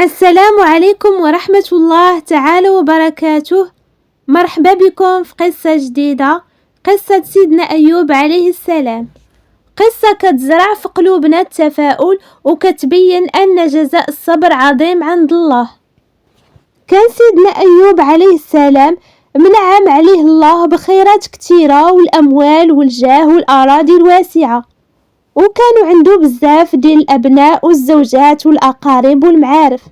السلام عليكم ورحمة الله تعالى وبركاته. مرحبا بكم في قصة جديدة، قصة سيدنا أيوب عليه السلام. قصة كتزرع في قلوبنا التفاؤل وكتبين أن جزاء الصبر عظيم عند الله. كان سيدنا أيوب عليه السلام منعم عليه الله بخيرات كتيرة والأموال والجاه والأراضي الواسعة، وكانوا عنده بزاف ديال الأبناء والزوجات والأقارب والمعارف.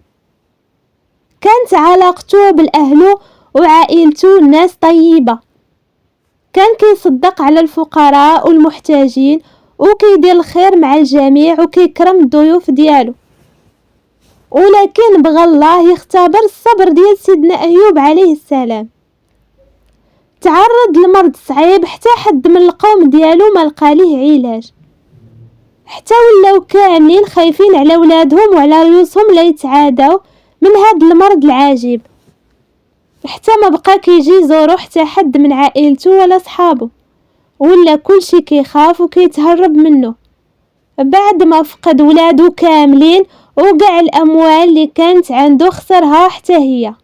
كانت علاقته بالأهل وعائلته الناس طيبة، كان كيصدق على الفقراء والمحتاجين وكيدير الخير مع الجميع وكيكرم الضيوف ديالو. ولكن بغى الله يختبر الصبر ديال سيدنا أيوب عليه السلام. تعرض لمرض صعيب حتى حد من القوم ديالو ما لقى ليه علاج، حتى ولاو كاملين خايفين على ولادهم وعلى ريوسهم لا يتعادوا من هاد المرض العجيب، حتى ما بقى كيجي يزورو حتى حد من عائلته ولا صحابه، ولا كلشي كيخاف وكيتهرب منه. بعد ما فقد ولادو كاملين وقع الأموال اللي كانت عنده خسرها حتى هي،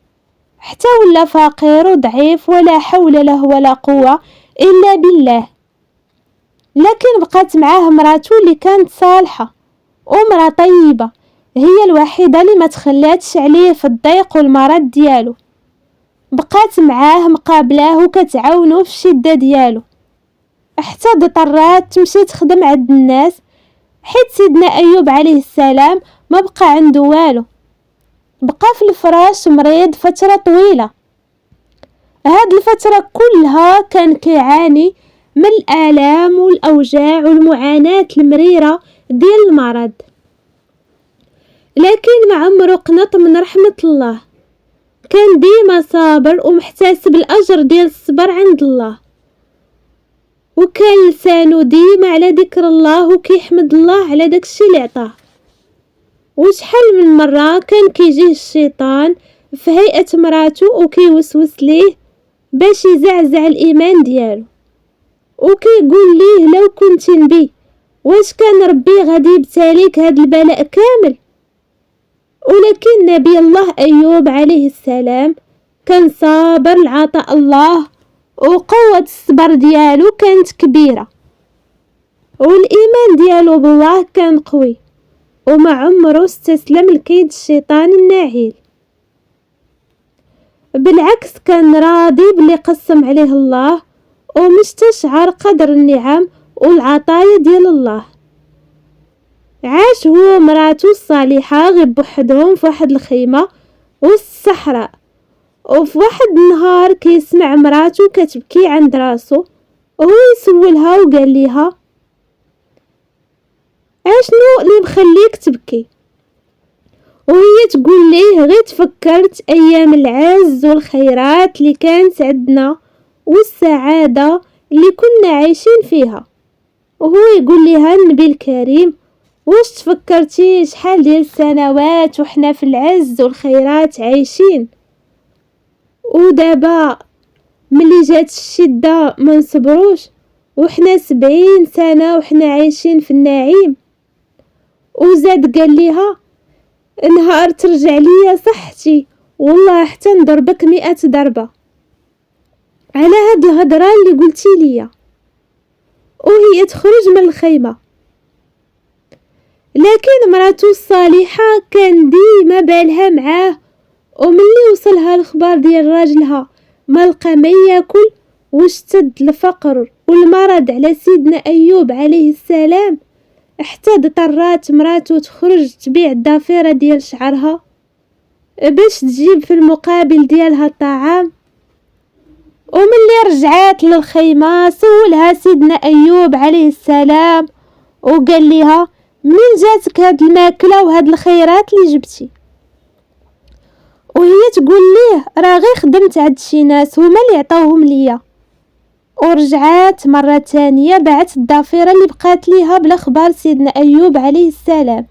حتى ولا فقير وضعيف ولا حول له ولا قوة إلا بالله. لكن بقات معاه مراته اللي كانت صالحة ومرأة طيبة، هي الوحيدة اللي ما تخلاتش عليه في الضيق والمرض ديالو. بقات معاه مقابلاه وكتعاونو في الشدة ديالو، حتى اضطرات تمشي تخدم عند الناس، حيت سيدنا أيوب عليه السلام ما بقى عنده والو، بقى في الفراش مريض فترة طويلة. هاد الفترة كلها كان كيعاني من الآلام والأوجاع والمعاناة المريرة ديال المرض، لكن ما عمرو قنط من رحمة الله. كان ديما صابر ومحتسب الأجر ديال الصبر عند الله، وكان لسانو ديما على ذكر الله وكيحمد الله على داكشي اللي عطاه. وشحال من مرة كان كيجيه الشيطان في هيئة مراته وكيوسوس ليه باش يزعزع الإيمان ديالو، وكيقول ليه لو كنت نبي واش كان ربي غادي يبتليك هاد البلاء كامل؟ ولكن نبي الله أيوب عليه السلام كان صابر لعطاء الله، وقوة الصبر ديالو كانت كبيرة، والإيمان ديالو بالله كان قوي، وما عمره استسلم لكيد الشيطان الناعيل. بالعكس كان راضي باللي قسم عليه الله ومستشعر قدر النعم والعطايا ديال الله. عاش هو ومراته الصالحة غير بوحدهم في واحد الخيمة وسط الصحراء، وفي واحد النهار كيسمع مراته كتبكي عند راسو، وهو يسولها وقال ليها اشنو اللي مخليك تبكي؟ وهي تقول ليه غير تفكرت ايام العز والخيرات اللي كانت عندنا والسعادة اللي كنا عايشين فيها. وهو يقول لها النبي الكريم واش تفكرتي شحال ديال السنوات وحنا في العز والخيرات عايشين، ودابا ملي جات الشدة ما نصبروش وحنا 70 سنة وحنا عايشين في النعيم. وزاد قال ليها نهار ترجع ليا صحتي والله حتى نضربك 100 ضربة على هاد الهضرة اللي قلتي ليا. وهي تخرج من الخيمة، لكن مراته الصالحة كان ديما بالها معاه، وملي وصلها الخبر ديال راجلها ما لقى ما ياكل واشتد الفقر والمرض على سيدنا أيوب عليه السلام، حتى اضطرات مراته تخرج تبيع الضفيرة ديال شعرها باش تجيب في المقابل ديالها الطعام. وملي رجعات للخيمة سولها سيدنا أيوب عليه السلام وقال لها منين جاتك هاد الماكلة وهاد الخيرات اللي جبتي؟ وهي تقول ليه راه غير خدمت عند شي ناس هما اللي عطاوهم ليا. ورجعات مرة تانية باعت الضفيرة اللي بقات ليها بلا خبار سيدنا أيوب عليه السلام،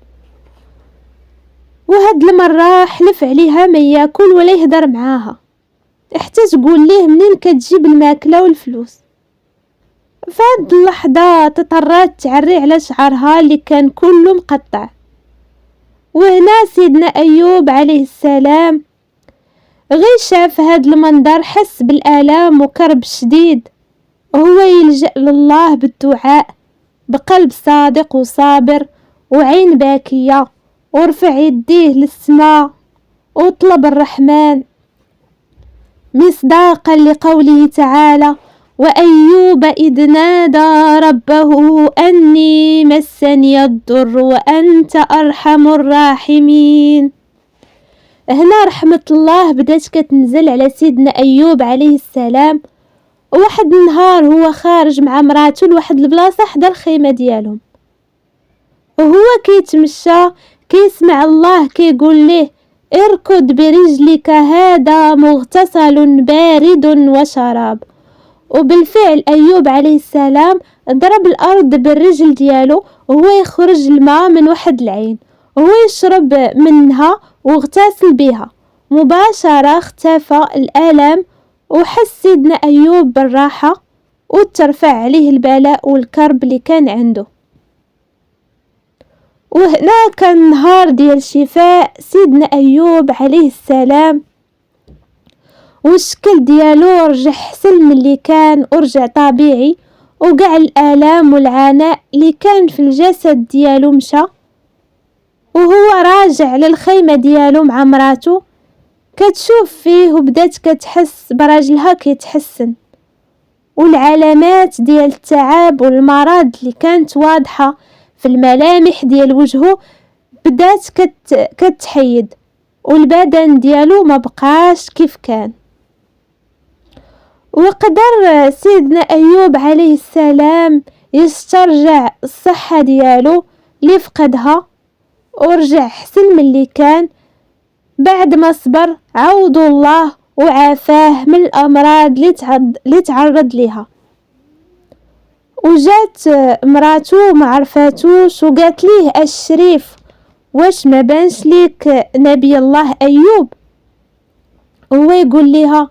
وهاد المرة حلف عليها ما ياكل ولا يهدر معاها، حتى تقول ليه منين كتجيب الماكلة والفلوس. فهاد اللحظة تطرات تعري على شعرها اللي كان كله مقطع، وهنا سيدنا أيوب عليه السلام غير شاف هاد المنظر حس بالآلام وكرب شديد، وهو يلجأ لله بالدعاء بقلب صادق وصابر وعين باكية، ورفع يديه للسماء وطلب الرحمن مصداقا لقوله تعالى: وأيوب إذ نادى ربه أني مسني الضر وأنت أرحم الراحمين. هنا رحمة الله بدات كتنزل على سيدنا أيوب عليه السلام. واحد النهار هو خارج مع مراته لواحد البلاصة حدا الخيمة ديالهم، وهو كيتمشى كيسمع الله كيقول ليه: اركض برجلك هذا مغتسل بارد وشراب. وبالفعل أيوب عليه السلام ضرب الأرض بالرجل ديالو وهو يخرج الماء من واحد العين، وهو يشرب منها واغتسل بها. مباشرة اختفى الألم وحس سيدنا أيوب بالراحة وترفع عليه البلاء والكرب اللي كان عنده. وهنا كان نهار ديال شفاء سيدنا أيوب عليه السلام، والشكل ديالو رجع حسن من اللي كان ورجع طبيعي، وقع الآلام والعناء اللي كان في الجسد ديالو مشى. وهو راجع للخيمة ديالو مع مراته كتشوف فيه وبدات كتحس براجلها كيتحسن، والعلامات ديال التعب والمرض اللي كانت واضحة في الملامح ديال وجهه بدات كتحيد، والبدن ديالو ما بقاش كيف كان. وقدر سيدنا أيوب عليه السلام يسترجع الصحة ديالو اللي فقدها، ورجع حسن من اللي كان بعد ما صبر عوض الله وعافاه من الأمراض اللي تعرض لها. وجات مراته ما عرفاتوش وقالت ليه: الشريف، واش ما بانش ليك نبي الله أيوب؟ هو يقول لها: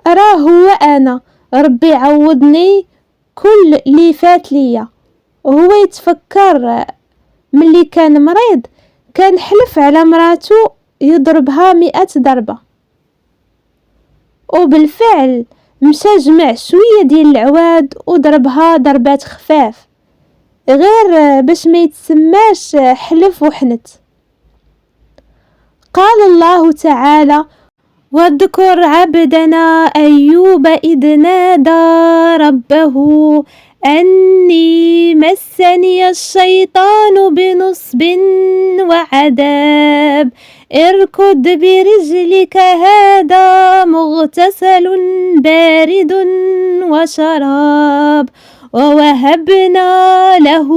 أراه هو أنا، ربي عوضني كل اللي فات ليا. وهو يتفكر ملي كان مريض كان حلف على مراته يضربها 100 ضربة، وبالفعل مشى جمع شوية ديال العواد وضربها ضربات خفاف غير باش ما يتسماش حلف وحنت. قال الله تعالى: واذكر عبدنا أيوب إذ نادى ربه أني مسني الشيطان بنصب وعذاب، اركض برجلك هذا مغتسل بارد وشراب، ووهبنا له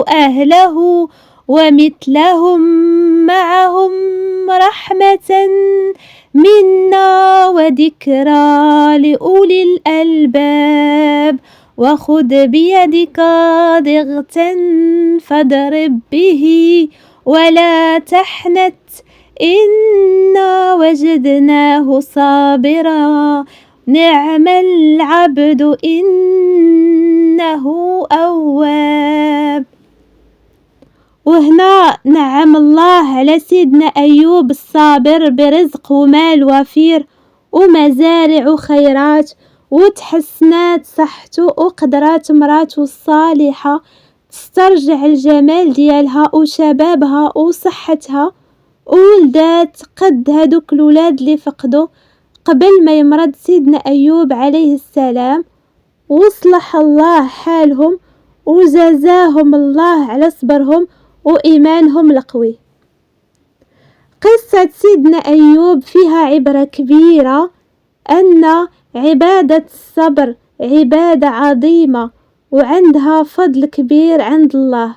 أهله ومثلهم معهم رحمة منا وذكرى لأولي الألباب، وخذ بيدك ضغثا فاضرب به ولا تحنث إنا وجدناه صابرا نعم العبد إنه أواب. وهنا نعم الله على سيدنا أيوب الصابر برزق ومال وفير ومزارع وخيرات، وتحسنات صحته وقدرات مراته الصالحة تسترجع الجمال ديالها وشبابها وصحتها، وولدات قد هادوك الولاد اللي فقدوا قبل ما يمرض سيدنا أيوب عليه السلام، وصلح الله حالهم وجزاهم الله على صبرهم وإيمانهم القوي. قصة سيدنا أيوب فيها عبرة كبيرة، أن عبادة الصبر عبادة عظيمة وعندها فضل كبير عند الله،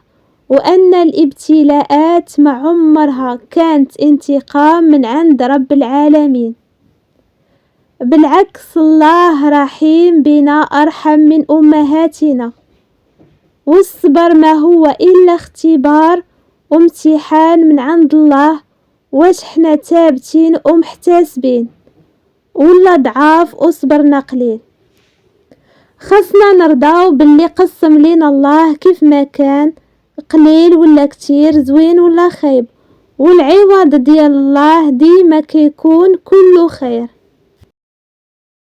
وأن الابتلاءات مع عمرها كانت انتقام من عند رب العالمين. بالعكس الله رحيم بنا أرحم من أمهاتنا، والصبر ما هو إلا اختبار وامتحان من عند الله، واش حنا ثابتين ومحتسبين ولا ضعاف وصبرنا قليل. خاصنا نرضاو باللي قسم لينا الله كيف ما كان، قليل ولا كتير، زوين ولا خايب، والعوض ديال الله ديما كيكون كله خير.